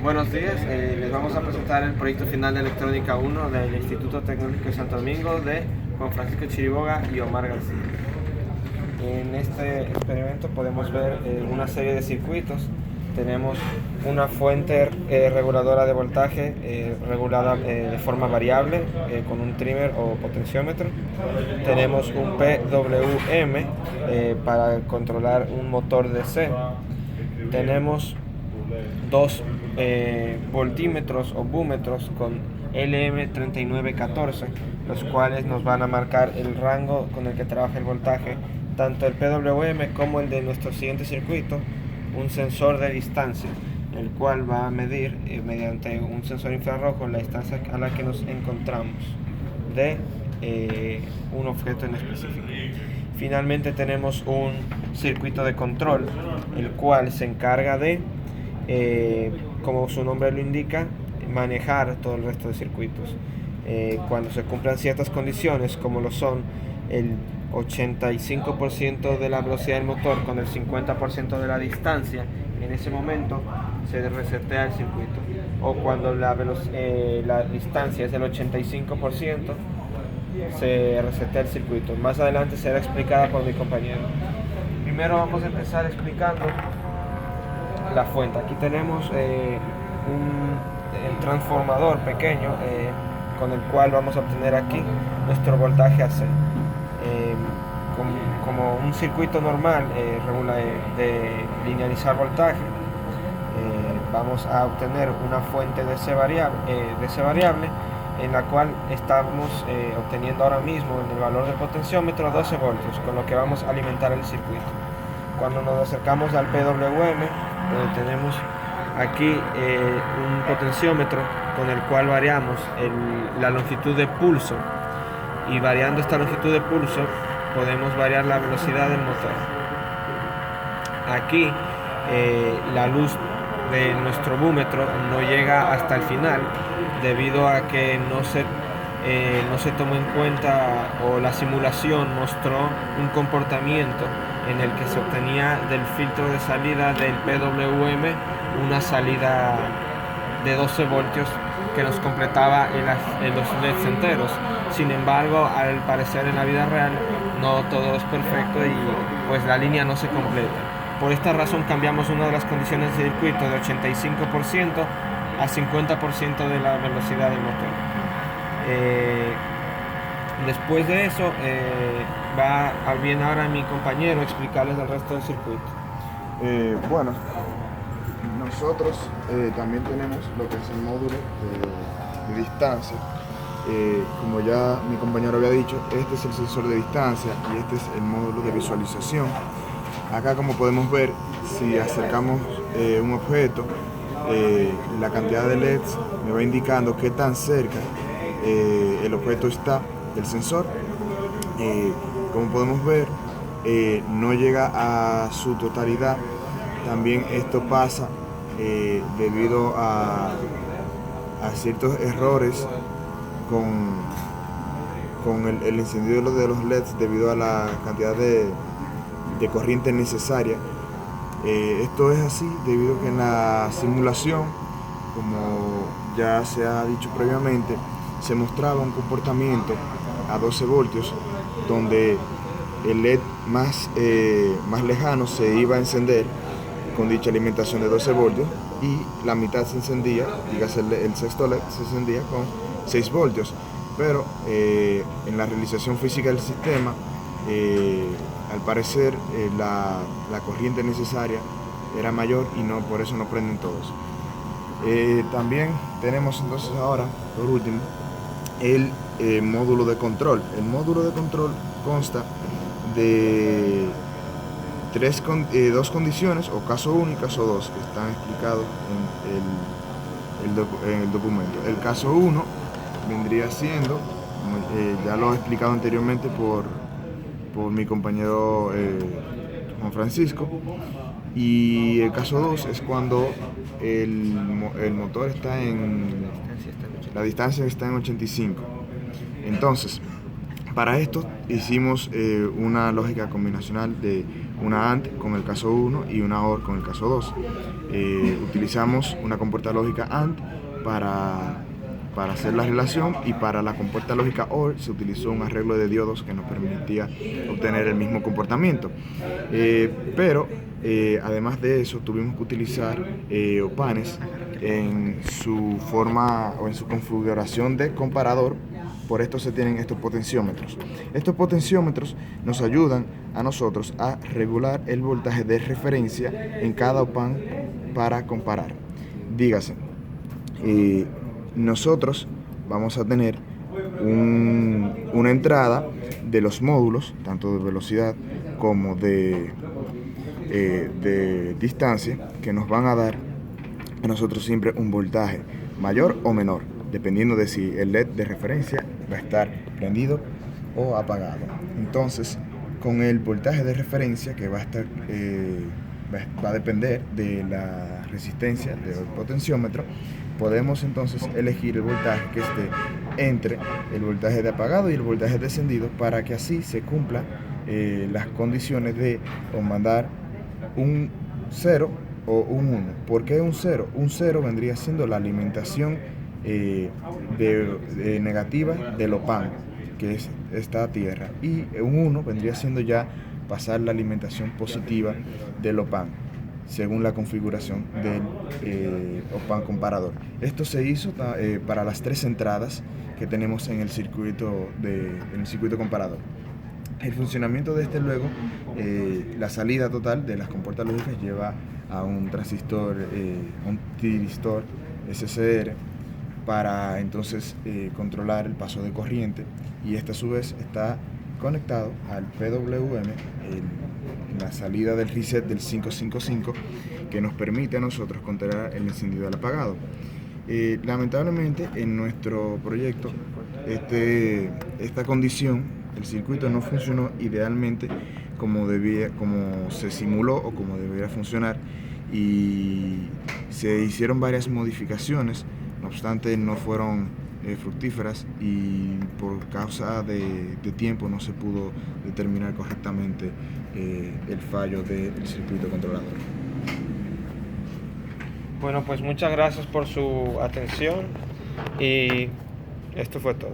Buenos días, les vamos a presentar el proyecto final de Electrónica 1 del Instituto Tecnológico de Santo Domingo de Juan Francisco Chiriboga y Omar García. En este experimento podemos ver una serie de circuitos. Tenemos una fuente reguladora de voltaje regulada de forma variable con un trimmer o potenciómetro. Tenemos un PWM para controlar un motor DC. Tenemos dos voltímetros o búmetros con LM3914, los cuales nos van a marcar el rango con el que trabaja el voltaje, tanto el PWM como el de nuestro siguiente circuito, un sensor de distancia, el cual va a medir mediante un sensor infrarrojo la distancia a la que nos encontramos de un objeto en específico. Finalmente tenemos un circuito de control, el cual se encarga de, como su nombre lo indica, manejar todo el resto de circuitos. Cuando se cumplan ciertas condiciones, como lo son el 85% de la velocidad del motor con el 50% de la distancia, en ese momento se resetea el circuito. O cuando la distancia es del 85%, se resetea el circuito. Más adelante será explicada por mi compañero. Primero vamos a empezar explicando la fuente. Aquí tenemos un transformador pequeño con el cual vamos a obtener aquí nuestro voltaje AC. Como un circuito normal de linealizar voltaje, vamos a obtener una fuente de ese variable en la cual estamos obteniendo ahora mismo en el valor del potenciómetro 12 voltios, con lo que vamos a alimentar el circuito. Cuando nos acercamos al PWM, tenemos aquí un potenciómetro con el cual variamos la longitud de pulso, y variando esta longitud de pulso podemos variar la velocidad del motor. Aquí la luz de nuestro búmetro no llega hasta el final, debido a que no se tomó en cuenta, o la simulación mostró un comportamiento en el que se obtenía del filtro de salida del PWM una salida de 12 voltios que nos completaba en los LEDs enteros. Sin embargo, al parecer en la vida real no todo es perfecto y pues la línea no se completa. Por esta razón cambiamos una de las condiciones del circuito de 85% a 50% de la velocidad del motor. Después de eso viene ahora mi compañero a explicarles el resto del circuito. Bueno, nosotros también tenemos lo que es el módulo de distancia. Como ya mi compañero había dicho, este es el sensor de distancia y este es el módulo de visualización. Acá, como podemos ver, si acercamos un objeto, la cantidad de LEDs me va indicando qué tan cerca el objeto está del sensor. Como podemos ver, no llega a su totalidad. También esto pasa debido a ciertos errores con el encendido de los LEDs, debido a la cantidad de corriente necesaria. Esto es así debido a que en la simulación, como ya se ha dicho previamente, se mostraba un comportamiento a 12 voltios donde el LED más lejano se iba a encender con dicha alimentación de 12 voltios y la mitad se encendía, dígase el sexto LED se encendía con 6 voltios. Pero en la realización física del sistema, al parecer la corriente necesaria era mayor y por eso no prenden todos. También tenemos entonces ahora, por último, el módulo de control. El módulo de control consta de dos condiciones, o caso 1 y caso 2, que están explicados en el documento. El caso 1 vendría siendo, ya lo he explicado anteriormente por mi compañero Juan Francisco, y el caso 2 es cuando el motor está la distancia está en 85. Entonces, para esto hicimos una lógica combinacional de una AND con el caso 1 y una OR con el caso 2. Utilizamos una compuerta lógica AND para hacer la relación, y para la compuerta lógica OR se utilizó un arreglo de diodos que nos permitía obtener el mismo comportamiento. Pero además de eso tuvimos que utilizar opanes en su forma o en su configuración de comparador. Por esto se tienen estos potenciómetros. Estos potenciómetros nos ayudan a nosotros a regular el voltaje de referencia en cada opan para comparar. Dígase, nosotros vamos a tener una entrada de los módulos, tanto de velocidad como de distancia, que nos van a dar a nosotros siempre un voltaje mayor o menor, dependiendo de si el LED de referencia va a estar prendido o apagado. Entonces, con el voltaje de referencia, que va a depender de la resistencia del potenciómetro, podemos entonces elegir el voltaje que esté entre el voltaje de apagado y el voltaje de encendido, para que así se cumplan las condiciones de mandar un 0 o un 1. ¿Por qué un 0? Un 0 vendría siendo la alimentación negativa del OPAN, que es esta tierra, y un 1 vendría siendo ya pasar la alimentación positiva del OPAN, según la configuración del OPAN comparador. Esto se hizo para las 3 entradas que tenemos en el circuito comparador. El funcionamiento de este luego, la salida total de las compuertas lógicas lleva a un transistor, un tiristoor SCR, para entonces controlar el paso de corriente, y este a su vez está conectado al PWM, la salida del reset del 555, que nos permite a nosotros controlar el encendido y el apagado. Lamentablemente en nuestro proyecto esta condición, el circuito no funcionó idealmente como se simuló o como debería funcionar, y se hicieron varias modificaciones. No obstante, no fueron fructíferas, y por causa de tiempo no se pudo determinar correctamente el fallo del circuito controlador. Bueno, pues muchas gracias por su atención, y esto fue todo.